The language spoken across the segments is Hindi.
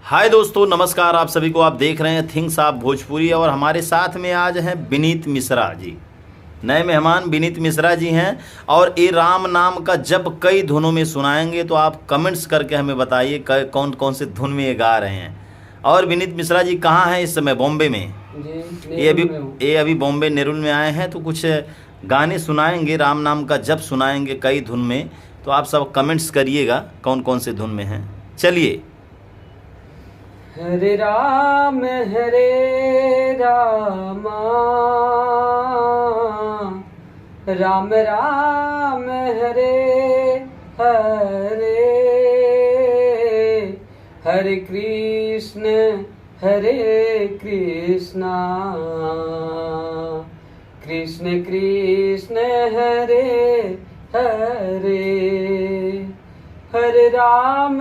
हाय दोस्तों, नमस्कार। आप सभी को, आप देख रहे हैं थिंग्स ऑफ भोजपुरी और हमारे साथ में आज हैं विनीत मिश्रा जी। नए मेहमान विनीत मिश्रा जी हैं और ये राम नाम का जप कई धुनों में सुनाएंगे, तो आप कमेंट्स करके हमें बताइए कौन कौन से धुन में ये गा रहे हैं। और विनीत मिश्रा जी कहाँ हैं इस समय? बॉम्बे में जी, ये अभी बॉम्बे नेरुल में आए हैं, तो कुछ गाने सुनाएंगे, राम नाम का जप सुनाएंगे कई धुन में। तो आप सब कमेंट्स करिएगा कौन कौन से धुन में हैं। चलिए। हरे राम राम राम हरे हरे, हरे कृष्ण कृष्ण कृष्ण हरे हरे, हरे राम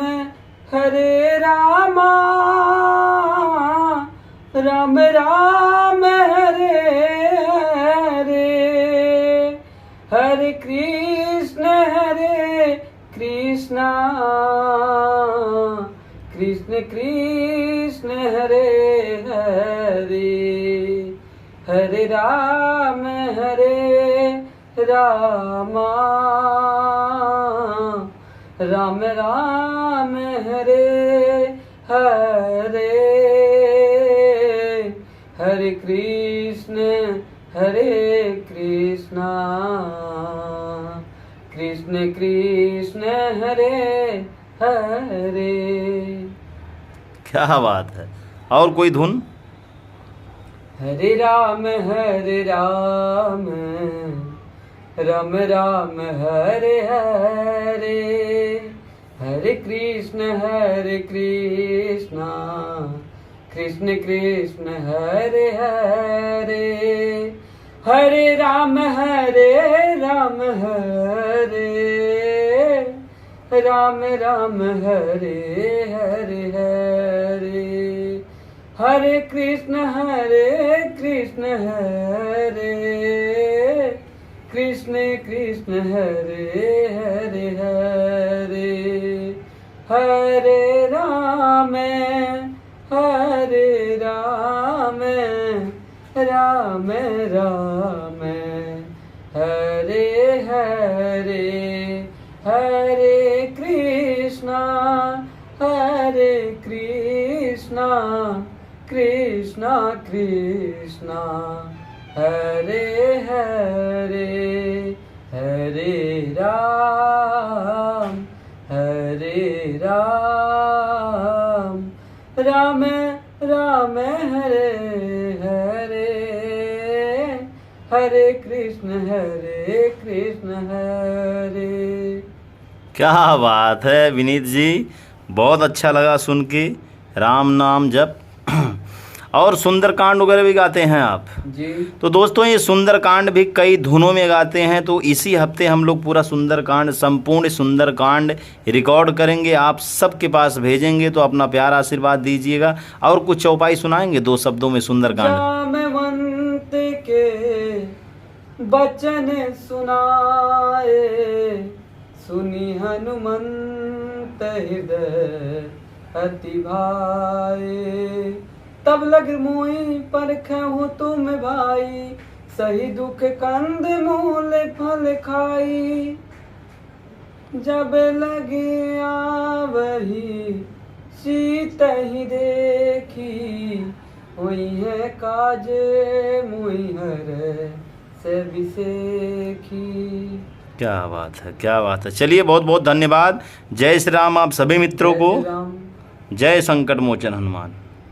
राम राम हरे हरे, हरे कृष्ण कृष्ण कृष्ण हरे हरे, हरे राम राम राम हरे हरे, हरे कृष्ण कृष्ण कृष्ण हरे हरे। क्या बात है। और कोई धुन? हरे राम राम राम हरे हरे, हरे कृष्ण कृष्ण कृष्ण हरे हरे, हरे राम हरे राम हरे हरे हरे, हरे कृष्ण हरे कृष्ण कृष्ण हरे हरे हरे, हरे राम राम राम हरे हरे, हरे कृष्ण कृष्ण कृष्ण हरे हरे, हरे राम राम राम हरे हरे, हरे कृष्ण हरे। क्या बात है विनीत जी, बहुत अच्छा लगा सुन के। राम नाम जप और सुंदरकांड वगैरह भी गाते हैं आप जी। तो दोस्तों, ये सुंदरकांड भी कई धुनों में गाते हैं। तो इसी हफ्ते हम लोग पूरा सुंदरकांड, संपूर्ण सुंदरकांड रिकॉर्ड करेंगे, आप सबके पास भेजेंगे। तो अपना प्यार आशीर्वाद दीजिएगा। और कुछ चौपाई सुनाएंगे 2 शब्दों में सुंदरकांड? जामवंत के बचन सुनाए, सुनी हनुमंत हृदय अति भाए, तब लग मोई परखहु तुम भाई, सही दुख कंद मूल फल खाई, जब लगे आवही सीत ही देखी, हुई है काज मुई हर से विसेखी। क्या बात है, क्या बात है। चलिए, बहुत बहुत धन्यवाद। जय श्री राम आप सभी मित्रों को। जय संकट मोचन हनुमान।